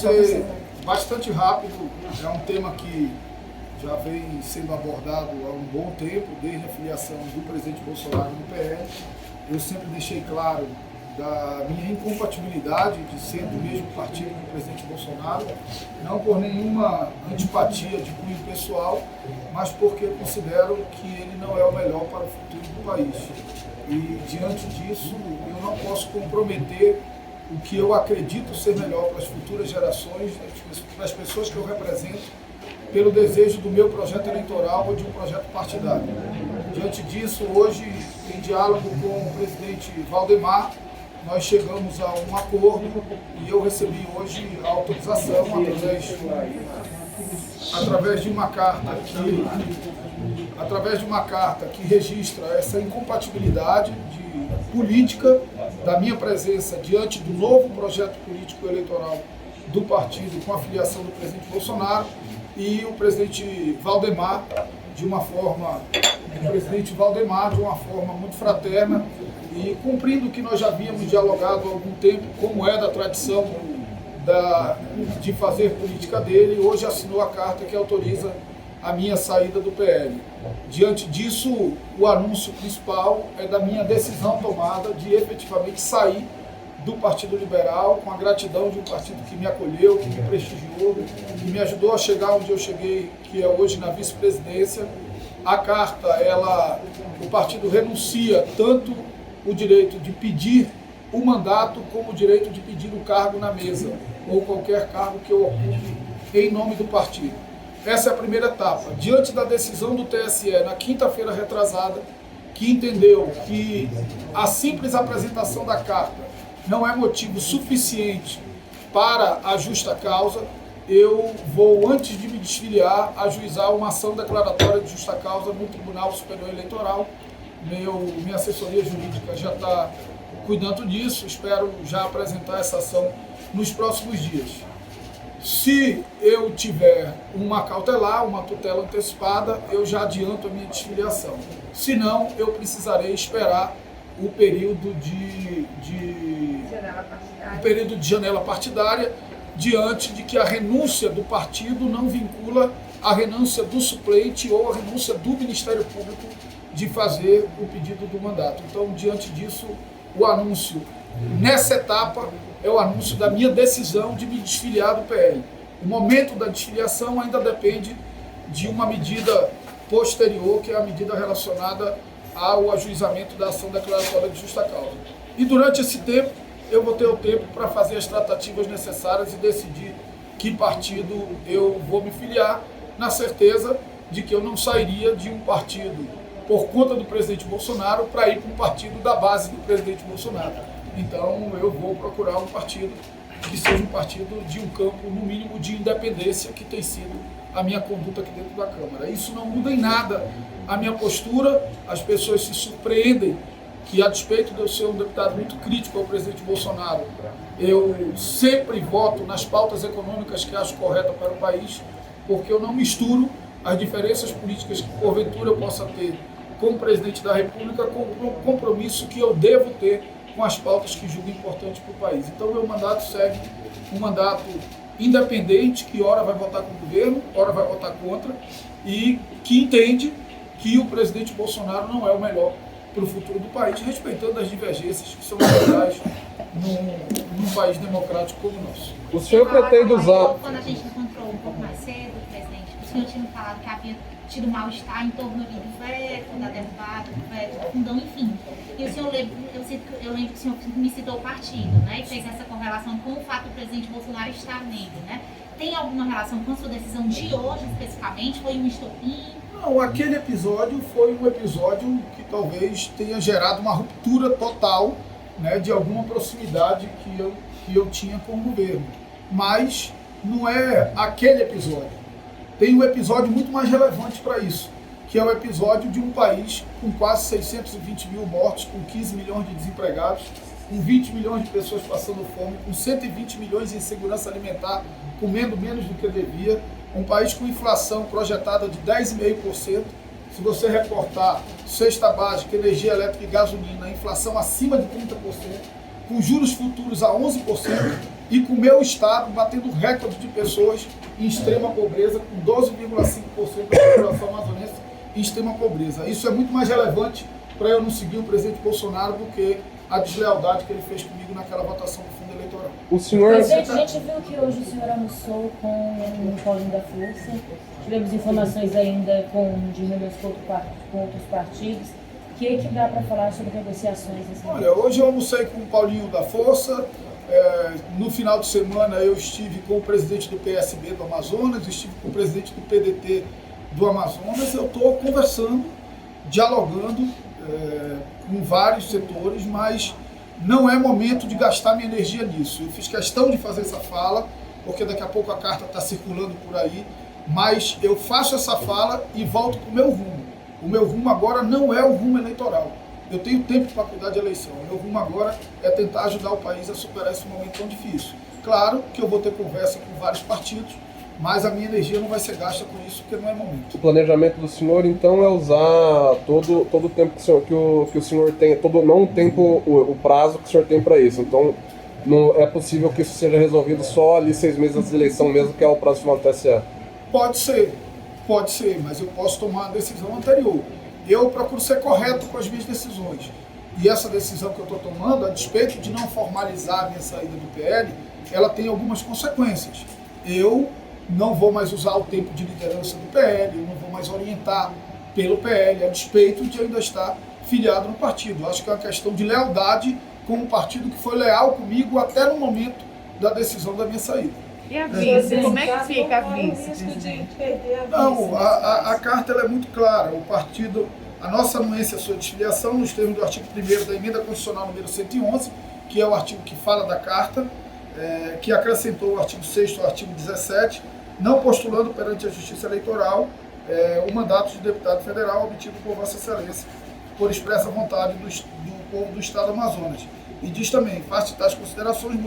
ser bastante rápido. É um tema que já vem sendo abordado há um bom tempo, desde a filiação do presidente Bolsonaro no PL. Eu sempre deixei claro da minha incompatibilidade de ser do mesmo partido que o presidente Bolsonaro, não por nenhuma antipatia de cunho pessoal, mas porque eu considero que ele não é o melhor para o futuro do país. E diante disso, eu não posso comprometer o que eu acredito ser melhor para as futuras gerações, para as pessoas que eu represento, pelo desejo do meu projeto eleitoral ou de um projeto partidário. Diante disso, hoje, em diálogo com o presidente Valdemar, nós chegamos a um acordo e eu recebi hoje a autorização através de uma carta que registra essa incompatibilidade política da minha presença diante do novo projeto político eleitoral do partido com a filiação do presidente Bolsonaro e o presidente Valdemar de uma forma muito fraterna e cumprindo o que nós já havíamos dialogado há algum tempo, como é da tradição de fazer política dele, hoje assinou a carta que autoriza a minha saída do PL. Diante disso, o anúncio principal é da minha decisão tomada de efetivamente sair do Partido Liberal, com a gratidão de um partido que me acolheu, que me prestigiou, que me ajudou a chegar onde eu cheguei, que é hoje na vice-presidência. A carta, o partido renuncia tanto o direito de pedir o mandato como o direito de pedir o cargo na mesa, ou qualquer cargo que eu ocupe em nome do partido. Essa é a primeira etapa. Diante da decisão do TSE, na quinta-feira retrasada, que entendeu que a simples apresentação da carta não é motivo suficiente para a justa causa, eu vou, antes de me desfiliar, ajuizar uma ação declaratória de justa causa no Tribunal Superior Eleitoral. Minha assessoria jurídica já está cuidando disso, espero já apresentar essa ação nos próximos dias. Se eu tiver uma cautelar, uma tutela antecipada, eu já adianto a minha desfiliação. Se não, eu precisarei esperar o período de janela partidária, diante de que a renúncia do partido não vincula a renúncia do suplente ou a renúncia do Ministério Público de fazer o pedido do mandato. Então, diante disso, o anúncio nessa etapa é o anúncio da minha decisão de me desfiliar do PL. O momento da desfiliação ainda depende de uma medida posterior, que é a medida relacionada ao ajuizamento da ação declaratória de justa causa. E durante esse tempo, eu vou ter o tempo para fazer as tratativas necessárias e decidir que partido eu vou me filiar, na certeza de que eu não sairia de um partido por conta do presidente Bolsonaro para ir para um partido da base do presidente Bolsonaro. Então, eu vou procurar um partido que seja um partido de um campo, no mínimo, de independência, que tem sido a minha conduta aqui dentro da Câmara. Isso não muda em nada a minha postura. As pessoas se surpreendem que, a despeito de eu ser um deputado muito crítico ao presidente Bolsonaro, eu sempre voto nas pautas econômicas que acho corretas para o país, porque eu não misturo as diferenças políticas que, porventura, eu possa ter com o presidente da República, com o compromisso que eu devo ter com as pautas que julgo importantes para o país. Então, meu mandato segue um mandato independente, que ora vai votar com o governo, ora vai votar contra, e que entende que o presidente Bolsonaro não é o melhor para o futuro do país, respeitando as divergências que são naturais num país democrático como o nosso. O senhor pretende usar... Quando a gente encontrou um pouco mais cedo, presidente, o senhor tinha falado que havia tido mal-estar em torno ali do veto, da derrubada, do veto, do fundão, enfim. E o senhor, eu lembro que o senhor me citou o partido, né, e fez essa correlação com o fato do presidente Bolsonaro estar nele, né? Tem alguma relação com a sua decisão de hoje, especificamente? Foi um estopim? Não, aquele episódio foi um episódio que talvez tenha gerado uma ruptura total, né, de alguma proximidade que eu tinha com o governo. Mas não é aquele episódio. Tem um episódio muito mais relevante para isso, que é o episódio de um país com quase 620 mil mortos, com 15 milhões de desempregados, com 20 milhões de pessoas passando fome, com 120 milhões em insegurança alimentar, comendo menos do que devia, um país com inflação projetada de 10,5%. Se você reportar cesta básica, energia elétrica e gasolina, inflação acima de 30%, com juros futuros a 11% e com o meu estado batendo recorde de pessoas em extrema pobreza, com 12,5% da população amazonense em extrema pobreza. Isso é muito mais relevante para eu não seguir o presidente Bolsonaro do que a deslealdade que ele fez comigo naquela votação do fundo eleitoral. O senhor... Presidente, a gente viu que hoje o senhor almoçou com o Paulinho da Força. Tivemos informações ainda de reuniões com outros partidos. O que dá para falar sobre negociações? Olha, hoje eu almocei com o Paulinho da Força. No final de semana eu estive com o presidente do PSB do Amazonas, estive com o presidente do PDT do Amazonas. Eu estou conversando, dialogando com vários setores, mas não é momento de gastar minha energia nisso. Eu fiz questão de fazer essa fala, porque daqui a pouco a carta está circulando por aí, mas eu faço essa fala e volto para o meu rumo. O meu rumo agora não é o rumo eleitoral. Eu tenho tempo para cuidar de eleição. O meu rumo agora é tentar ajudar o país a superar esse momento tão difícil. Claro que eu vou ter conversa com vários partidos, mas a minha energia não vai ser gasta com isso, porque não é momento. O planejamento do senhor, então, é usar todo o tempo que o senhor tem, não o tempo, o prazo que o senhor tem para isso. Então, não é possível que isso seja resolvido só ali 6 meses antes da eleição mesmo, que é o prazo final do TSE? Pode ser, mas eu posso tomar a decisão anterior. Eu procuro ser correto com as minhas decisões. E essa decisão que eu estou tomando, a despeito de não formalizar a minha saída do PL, ela tem algumas consequências. Eu não vou mais usar o tempo de liderança do PL, eu não vou mais orientar pelo PL, a despeito de ainda estar filiado no partido. Eu acho que é uma questão de lealdade com um partido que foi leal comigo até no momento da decisão da minha saída. E a vice? Como é que fica a vice, presidente? Não, a carta ela é muito clara. O partido, a nossa anuência à sua desfiliação, nos termos do artigo 1º da Emenda Constitucional número 111, que é o artigo que fala da carta, que acrescentou o artigo 6º ao artigo 17, não postulando perante a Justiça Eleitoral o mandato de deputado federal obtido por Vossa Excelência, por expressa vontade do povo do Estado do Amazonas. E diz também, face de tais considerações,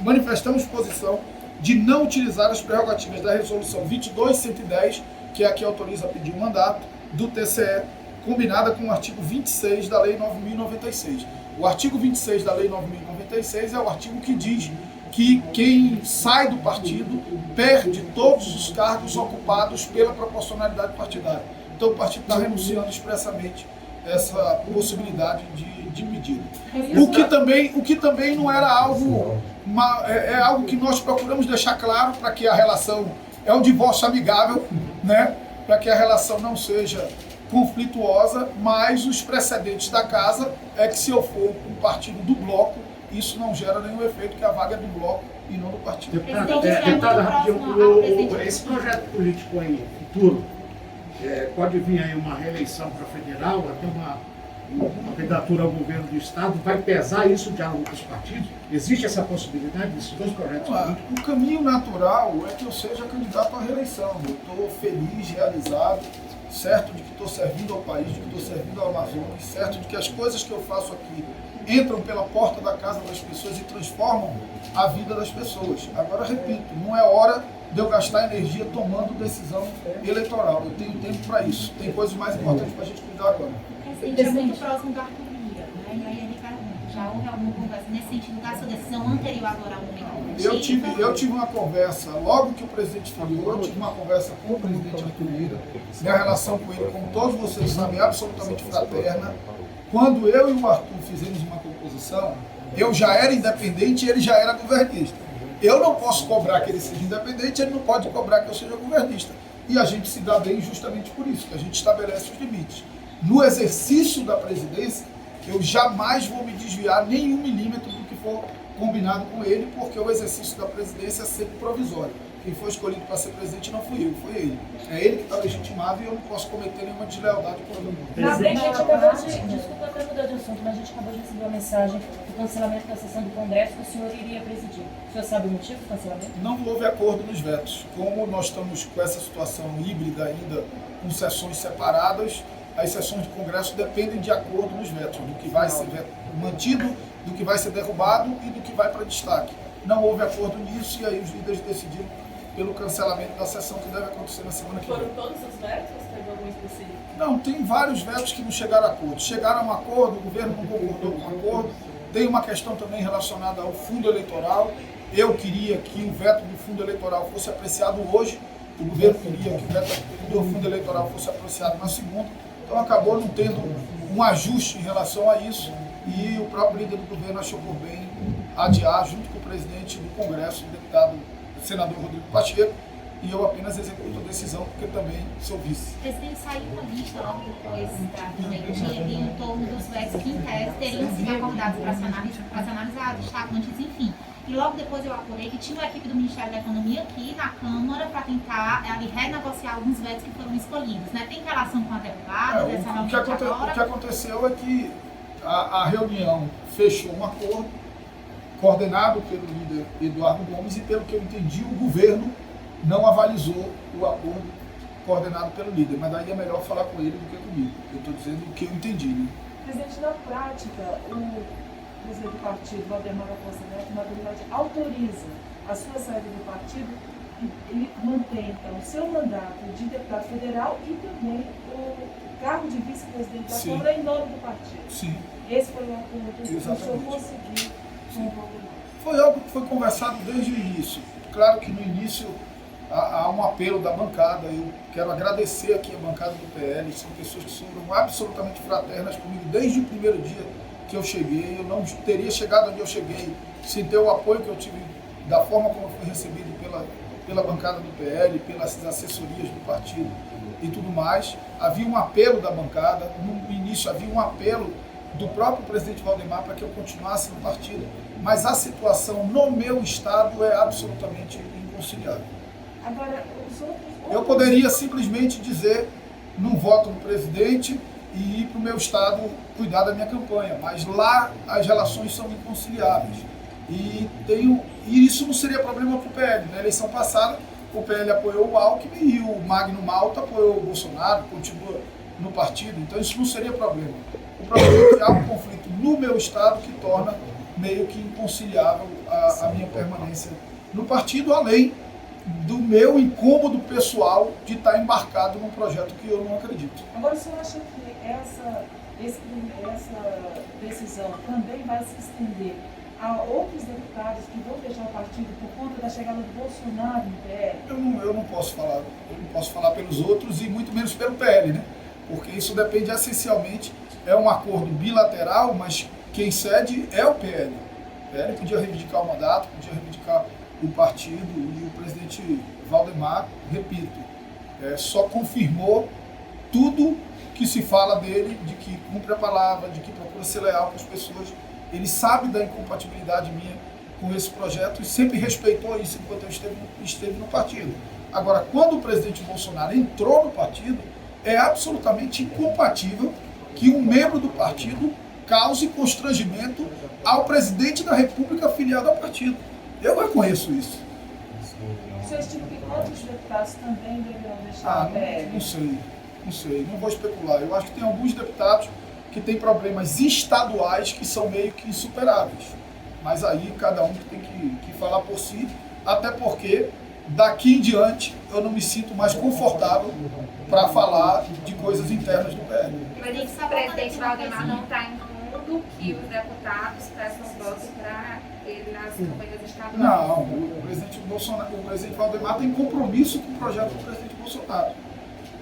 manifestamos posição de não utilizar as prerrogativas da Resolução 22.110, que é a que autoriza a pedir o mandato, do TCE, combinada com o artigo 26 da Lei 9.096. O artigo 26 da Lei 9.096 é o artigo que diz que quem sai do partido perde todos os cargos ocupados pela proporcionalidade partidária. Então o partido está renunciando expressamente essa possibilidade de pedido. O que também não era algo, é algo que nós procuramos deixar claro para que a relação, é um divórcio amigável, né? Para que a relação não seja conflituosa, mas os precedentes da casa é que se eu for um partido do bloco, isso não gera nenhum efeito, que a vaga é do bloco e não do partido. Deputada, rapidinho, esse projeto político aí, futuro, pode vir aí uma reeleição para federal, até uma candidatura ao governo do Estado, vai pesar isso o diálogo com os partidos? Existe essa possibilidade desses dois projetos políticos? O caminho natural é que eu seja candidato à reeleição. Eu estou feliz, realizado, certo de que estou servindo ao país, de que estou servindo ao Amazonas, certo de que as coisas que eu faço aqui entram pela porta da casa das pessoas e transformam a vida das pessoas. Agora, repito, não é hora de eu gastar energia tomando decisão eleitoral. Eu tenho tempo para isso. Tem coisas mais importantes para a gente cuidar agora. Presidente, é muito próximo do Arthur Lira, né? E aí ele pergunta, já houve alguma conversa nesse sentido da sua decisão anterior agora ao momento? Eu tive uma conversa, logo que o presidente falou, eu tive uma conversa com o presidente Arthur Lira. Minha relação com ele, como todos vocês sabem, é absolutamente fraterna. Quando eu e o Arthur fizemos uma composição, eu já era independente e ele já era governista. Eu não posso cobrar que ele seja independente, ele não pode cobrar que eu seja governista. E a gente se dá bem justamente por isso, que a gente estabelece os limites. No exercício da presidência, eu jamais vou me desviar nem 1 milímetro do que for combinado com ele, porque o exercício da presidência é sempre provisório. Quem foi escolhido para ser presidente não fui eu, foi ele. É ele que está legitimado e eu não posso cometer nenhuma deslealdade com ele. Presidente, a gente acabou de... Desculpa até mudar de assunto, mas a gente acabou de receber uma mensagem do cancelamento da sessão do Congresso que o senhor iria presidir. O senhor sabe o motivo do cancelamento? Não houve acordo nos vetos. Como nós estamos com essa situação híbrida ainda, com sessões separadas, as sessões do Congresso dependem de acordo nos vetos, do que vai ser mantido, do que vai ser derrubado e do que vai para destaque. Não houve acordo nisso e aí os líderes decidiram pelo cancelamento da sessão que deve acontecer na semana que vem. Foram todos os vetos? Teve algum específico? Não, tem vários vetos que não chegaram a acordo. Chegaram a um acordo, o governo não concordou com o acordo. Tem uma questão também relacionada ao fundo eleitoral. Eu queria que o veto do fundo eleitoral fosse apreciado hoje. O governo queria que o veto do fundo eleitoral fosse apreciado na segunda. Então acabou não tendo um ajuste em relação a isso. E o próprio líder do governo achou por bem adiar, junto com o presidente do Congresso, o senador Rodrigo Pacheco, e eu apenas executo a decisão, porque também sou vice. O presidente saiu uma lista logo depois da meio-dia em torno dos vetos que, em tese, teriam sido acordados para ser analisados, destacantes, enfim. E logo depois eu apurei que tinha uma equipe do Ministério da Economia aqui na Câmara para tentar ali renegociar alguns vetos que foram escolhidos, né? Tem relação com a deputada, dessa O que aconteceu é que a reunião fechou um acordo coordenado pelo líder Eduardo Gomes e, pelo que eu entendi, o governo não avalizou o acordo coordenado pelo líder. Mas daí é melhor falar com ele do que comigo. Eu estou dizendo o que eu entendi, né? Presidente, na prática, o presidente do partido, Valdemar da Costa Neto, na verdade, autoriza a sua saída do partido e ele mantém, então, o seu mandato de deputado federal e também o cargo de vice-presidente da Câmara em nome do partido. Sim. Esse foi o acordo que o senhor conseguiu com o Valdemar. Foi algo que foi conversado desde o início. Claro que no início há um apelo da bancada. Eu quero agradecer aqui a bancada do PL. São pessoas que foram absolutamente fraternas comigo desde o primeiro dia que eu cheguei. Eu não teria chegado onde eu cheguei sem ter o apoio que eu tive, da forma como eu fui recebido pela bancada do PL, pelas assessorias do partido e tudo mais. Havia um apelo da bancada. No início havia um apelo do próprio presidente Valdemar para que eu continuasse no partido, mas a situação no meu estado é absolutamente inconciliável. Agora, os outros... Eu poderia simplesmente dizer, não voto no presidente e ir para o meu estado cuidar da minha campanha, mas lá as relações são inconciliáveis. E isso não seria problema para o PL. Na eleição passada, o PL apoiou o Alckmin e o Magno Malta apoiou o Bolsonaro, continua no partido, então isso não seria problema. O problema é que há um conflito no meu estado que torna meio que inconciliável a minha permanência no partido, além do meu incômodo pessoal de estar embarcado num projeto que eu não acredito. Agora, o senhor acha que essa decisão também vai se estender a outros deputados que vão deixar o partido por conta da chegada do Bolsonaro no PL? Eu não posso falar pelos outros e muito menos pelo PL, né? Porque isso depende essencialmente, é um acordo bilateral, mas quem cede é o PL. O PL podia reivindicar o mandato, podia reivindicar o partido, e o presidente Valdemar, repito, só confirmou tudo que se fala dele, de que cumpre a palavra, de que procura ser leal com as pessoas. Ele sabe da incompatibilidade minha com esse projeto e sempre respeitou isso enquanto eu esteve no partido. Agora, quando o presidente Bolsonaro entrou no partido, é absolutamente incompatível que um membro do partido cause constrangimento ao presidente da República afiliado ao partido. Eu reconheço isso. O senhor estima que outros deputados também deverão deixar o PL? Não sei, não vou especular. Eu acho que tem alguns deputados que têm problemas estaduais que são meio que insuperáveis. Mas aí cada um tem que falar por si, até porque daqui em diante eu não me sinto mais confortável para falar de coisas internas do PL. O presidente Valdemar não está impondo que os deputados peçam votos para ele nas campanhas estaduais? Não, o presidente Valdemar tem compromisso com o projeto do presidente Bolsonaro.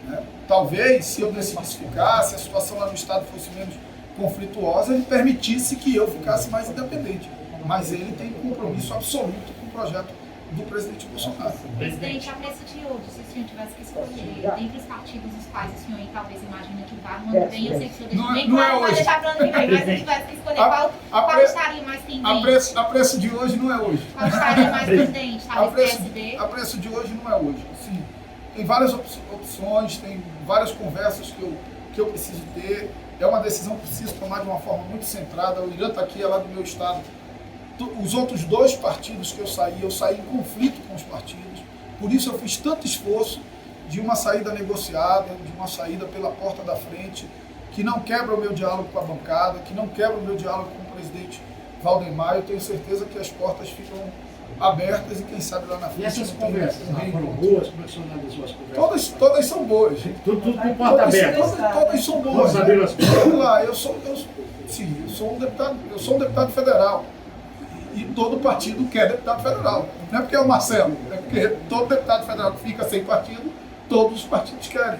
Né? Talvez, se eu decidisse ficar, se a situação lá no estado fosse menos conflituosa, ele permitisse que eu ficasse mais independente. Mas ele tem compromisso absoluto com o projeto do presidente Bolsonaro. Presidente, a preço de hoje, se o senhor tivesse que escolher dentre os partidos os quais o senhor aí talvez imagina que vá, no ano que vem, eu sei que o senhor deixa bem claro, vai deixar para o ano que vem, mas se tivesse que escolher, qual estaria mais pendente? A preço de hoje não é hoje. Qual estaria mais pendente? Talvez PSD? A preço de hoje não é hoje. Sim, tem várias opções, tem várias conversas que eu preciso ter. É uma decisão que preciso tomar de uma forma muito centrada. O Irã está aqui, é lá do meu estado. Os outros dois partidos que eu saí em conflito com os partidos. Por isso eu fiz tanto esforço de uma saída negociada, de uma saída pela porta da frente, que não quebra o meu diálogo com a bancada, que não quebra o meu diálogo com o presidente Valdemar. Eu tenho certeza que as portas ficam abertas e quem sabe lá na frente. E essas não tem conversas um foram reencontro. boas? Como é que você analisou as conversas? Todas são boas. Tudo porta aberta. Todas são boas. Vamos abrir as portas. Vamos lá, eu sou um deputado federal. E todo partido quer deputado federal. Não é porque é o Marcelo, é porque todo deputado federal que fica sem partido, todos os partidos querem.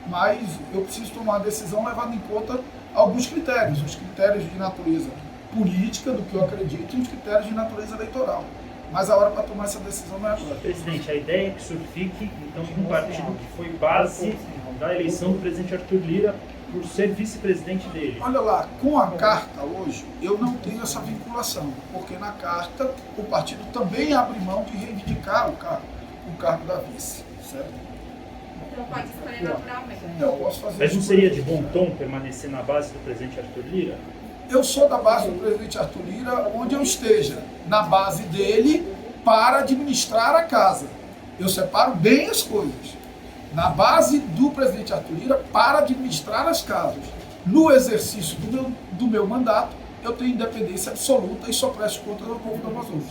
Mas eu preciso tomar uma decisão levando em conta alguns critérios, os critérios de natureza política, do que eu acredito, e os critérios de natureza eleitoral. Mas a hora para tomar essa decisão não é agora. Presidente, a ideia é que o senhor fique, então, com um partido que foi base da eleição do presidente Arthur Lira por ser vice-presidente dele. Olha lá, com a carta hoje, eu não tenho essa vinculação, porque na carta o partido também abre mão de reivindicar o cargo da vice, certo? Então pode escolher naturalmente. Eu posso fazer Mas não isso. seria de bom tom permanecer na base do presidente Arthur Lira? Eu sou da base do presidente Arthur Lira, onde eu esteja, na base dele, para administrar a casa. Eu separo bem as coisas. Na base do presidente Arthur Lira, para administrar as casas. No exercício do meu mandato, eu tenho independência absoluta e só presto contas ao povo do Amazonas.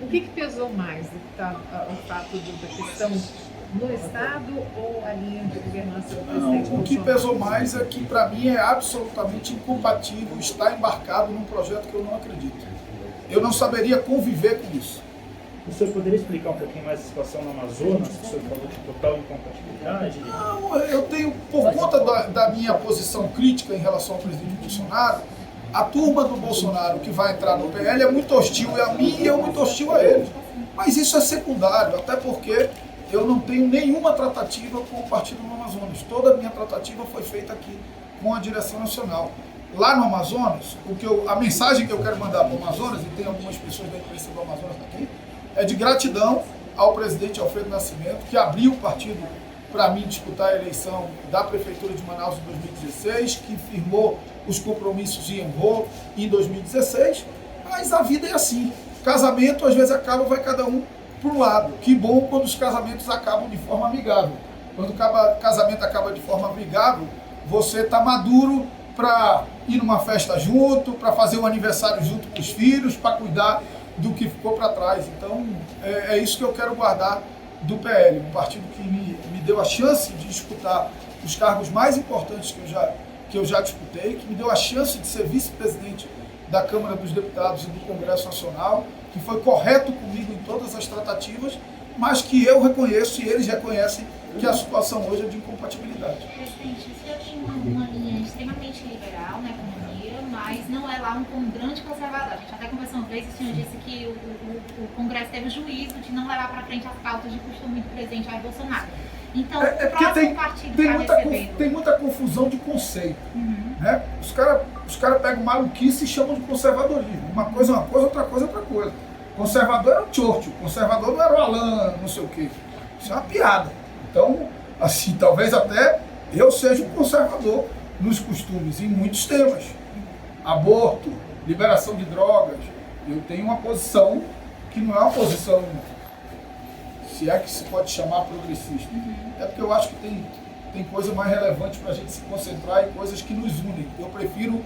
O que pesou mais? O fato da questão no Estado ou a linha de governança do presidente Não, o que Bolsonaro? pesou mais é que, para mim, é absolutamente incompatível estar embarcado num projeto que eu não acredito. Eu não saberia conviver com isso. O senhor poderia explicar um pouquinho mais a situação no Amazonas, que o senhor falou de total incompatibilidade? Não, eu tenho, por conta da minha posição crítica em relação ao presidente Bolsonaro, a turma do Bolsonaro que vai entrar no PL é muito hostil a mim e eu muito hostil a eles. Mas isso é secundário, até porque eu não tenho nenhuma tratativa com o partido no Amazonas. Toda a minha tratativa foi feita aqui com a direção nacional. Lá no Amazonas, a mensagem que eu quero mandar para o Amazonas, e tem algumas pessoas da imprensa do Amazonas aqui, é de gratidão ao presidente Alfredo Nascimento, que abriu o partido para mim disputar a eleição da Prefeitura de Manaus em 2016, que firmou os compromissos e honrou em 2016, mas a vida é assim. Casamento, às vezes, vai cada um para um lado. Que bom quando os casamentos acabam de forma amigável. Quando o casamento acaba de forma amigável, você está maduro para ir numa festa junto, para fazer um aniversário junto com os filhos, para cuidar do que ficou para trás. Então, é isso que eu quero guardar do PL, um partido que me deu a chance de disputar os cargos mais importantes que eu já disputei, que me deu a chance de ser vice-presidente da Câmara dos Deputados e do Congresso Nacional, que foi correto comigo em todas as tratativas, mas que eu reconheço e eles reconhecem que a situação hoje é de incompatibilidade. Presidente, o senhor tem uma linha extremamente liberal na economia, mas não é lá um grande conservador. A gente até conversou uma vez e o senhor disse que o Congresso teve o juízo de não levar para frente as pautas de costume do presidente Jair Bolsonaro. Então, o próximo partido tem muita confusão de conceito. Né? Os cara pegam maluquice e chamam de conservadorismo. Uma coisa é uma coisa, outra coisa é outra coisa. Conservador era o Churchill, conservador não era o Alain, não sei o quê. Isso é uma piada. Então, assim, talvez até eu seja um conservador nos costumes, em muitos temas. Aborto, liberação de drogas. Eu tenho uma posição que não é uma posição, se é que se pode chamar progressista. É porque eu acho que tem coisa mais relevante para a gente se concentrar em coisas que nos unem. Eu prefiro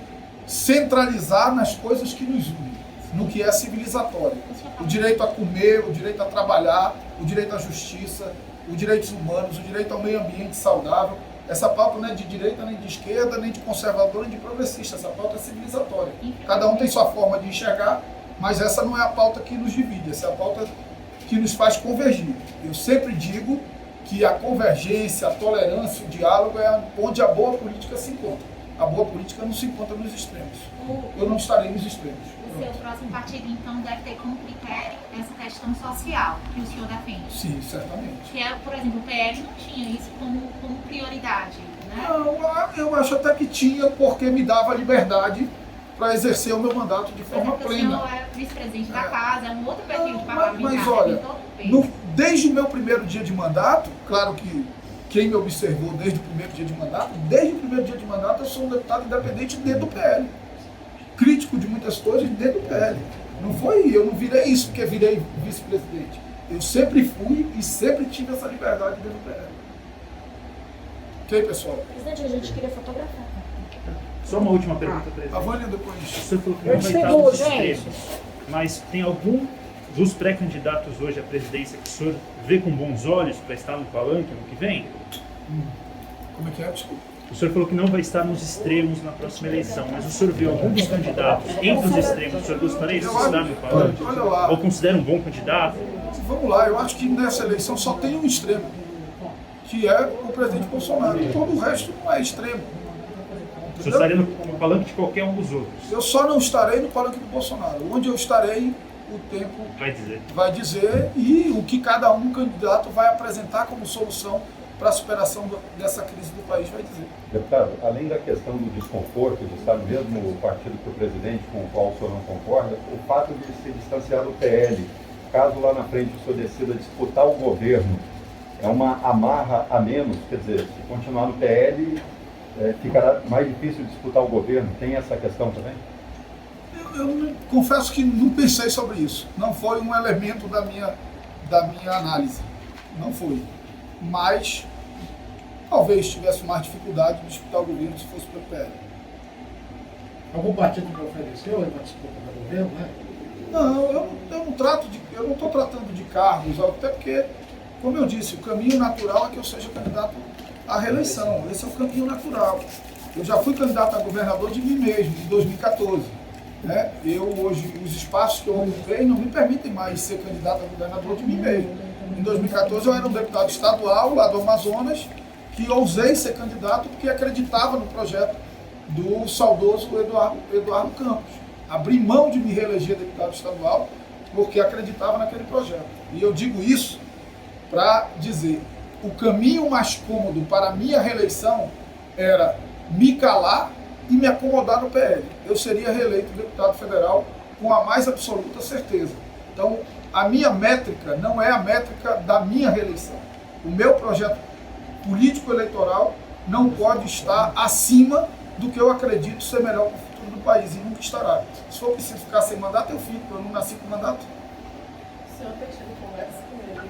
centralizar nas coisas que nos unem, no que é civilizatório. O direito a comer, o direito a trabalhar, o direito à justiça, os direitos humanos, o direito ao meio ambiente saudável. Essa pauta não é de direita, nem de esquerda, nem de conservador, nem de progressista. Essa pauta é civilizatória. Cada um tem sua forma de enxergar, mas essa não é a pauta que nos divide, essa é a pauta que nos faz convergir. Eu sempre digo que a convergência, a tolerância, o diálogo é onde a boa política se encontra. A boa política não se encontra nos extremos. Eu não estarei nos extremos. O seu próximo partido, então, deve ter como critério essa questão social que o senhor defende. Sim, certamente. Que é, por exemplo, o PL não tinha isso como prioridade, né? Não, eu acho até que tinha, porque me dava liberdade para exercer o meu mandato de forma plena. O senhor é vice-presidente da casa, é um outro perfil de parlamentar. Mas olha, tem todo o peso. desde o meu primeiro dia de mandato, claro que quem me observou desde o primeiro dia de mandato, desde o primeiro dia de mandato eu sou um deputado independente dentro do PL. Crítico de muitas coisas dentro do PL. Eu não virei isso porque virei vice-presidente. Eu sempre fui e sempre tive essa liberdade dentro do PL. Ok, pessoal? Presidente, a gente queria fotografar. Só uma última pergunta, presidente. A Vânia depois. O senhor falou que não vai estar nos extremos, mas tem algum dos pré-candidatos hoje à presidência que o senhor vê com bons olhos para estar no palanque ano que vem? Como é que é? Desculpa. O senhor falou que não vai estar nos extremos na próxima eleição, mas o senhor vê algum dos candidatos entre os extremos, o senhor gostaria de estar no palanque? Olha lá. Ou considera um bom candidato? Vamos lá, eu acho que nessa eleição só tem um extremo, que é o presidente Bolsonaro. Todo o resto não é extremo. O senhor estaria no palanque de qualquer um dos outros? Eu só não estarei no palanque do Bolsonaro. Onde eu estarei, o tempo vai dizer e o que cada um candidato vai apresentar como solução para a superação dessa crise do país vai dizer. Deputado, além da questão do desconforto de estar no mesmo partido que o presidente, com o qual o senhor não concorda, o fato de se distanciar do PL, caso lá na frente o senhor decida disputar o governo, é uma amarra a menos, quer dizer, se continuar no PL, ficará mais difícil disputar o governo, tem essa questão também? Eu confesso que não pensei sobre isso, não foi um elemento da minha análise, não foi, mas talvez tivesse mais dificuldade de disputar o governo se fosse pelo PL. Algum partido me ofereceu uma disputa do governo, né? Não, eu não estou tratando de cargos, até porque, como eu disse, o caminho natural é que eu seja candidato à reeleição. Esse é o caminho natural. Eu já fui candidato a governador de mim mesmo, em 2014. Né? Hoje, os espaços que eu ocupei não me permitem mais ser candidato a governador de mim mesmo. Em 2014 eu era um deputado estadual lá do Amazonas, que ousei ser candidato porque acreditava no projeto do saudoso Eduardo Campos. Abri mão de me reeleger deputado estadual porque acreditava naquele projeto. E eu digo isso para dizer, o caminho mais cômodo para a minha reeleição era me calar e me acomodar no PL. Eu seria reeleito deputado federal com a mais absoluta certeza. Então, a minha métrica não é a métrica da minha reeleição. O meu projeto político-eleitoral não pode estar acima do que eu acredito ser melhor para o futuro do país, e nunca estará. Se for preciso ficar sem mandato, eu fico. Eu não nasci com mandato. O senhor tem tido conversa com ele?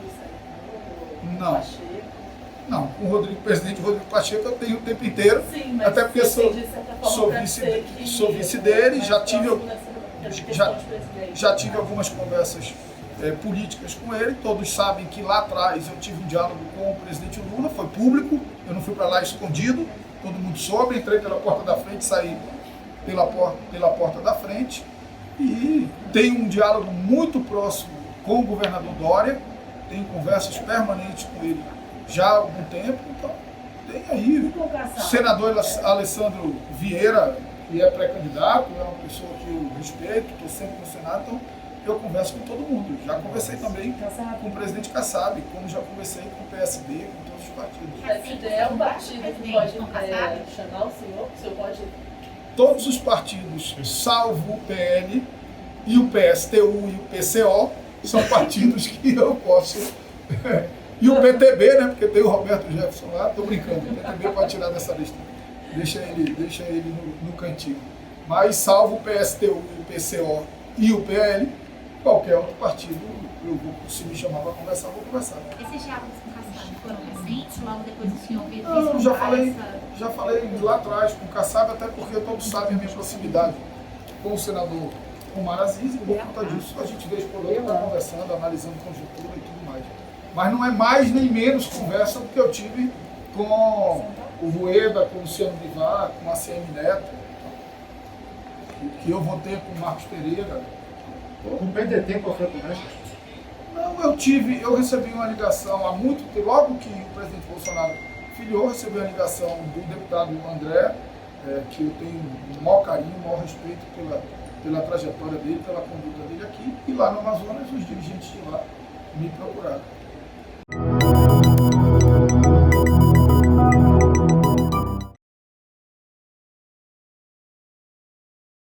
Não. Não, com o presidente Rodrigo Pacheco eu tenho o tempo inteiro. Sim, mas até porque sou vice dele, já tive algumas conversas políticas com ele. Todos sabem que lá atrás eu tive um diálogo com o presidente Lula, foi público, eu não fui para lá escondido, todo mundo soube, entrei pela porta da frente, saí pela porta da frente, e tenho um diálogo muito próximo com o governador Dória, tenho conversas permanentes com ele já há algum tempo. Então tem aí o senador Alessandro Vieira, que é pré-candidato, é uma pessoa que eu respeito, estou sempre no Senado, então eu converso com todo mundo. Já conversei também com o presidente Kassab, como já conversei com o PSD, com todos os partidos. O PSD é um partido que pode chamar o senhor pode... Todos os partidos, salvo o PL e o PSTU e o PCO, são partidos que eu posso... E o PTB, né? Porque tem o Roberto Jefferson lá, estou brincando, o PTB pode tirar dessa lista. Deixa ele no cantinho. Mas salvo o PSTU, o PCO e o PL, qualquer outro partido, se me chamar para conversar, eu vou conversar. Esses diálogos com o Kassab foram recentes? Logo depois o senhor fez Não, já falei lá atrás com o Kassab, até porque todos sabem a minha proximidade com o senador Omar Aziz, e por conta disso a gente vez por outra está conversando, analisando conjuntura e tudo mais. Mas não é mais nem menos conversa do que eu tive com o Rueda, com o Luciano Bivar, com a ACM Neto, que eu vou ter com o Marcos Pereira. Com o PDT, qual foi a conversa? Não, eu recebi uma ligação há muito tempo, logo que o presidente Bolsonaro filiou, recebi uma ligação do deputado André, que eu tenho o maior carinho, o maior respeito pela trajetória dele, pela conduta dele aqui, e lá no Amazonas os dirigentes de lá me procuraram.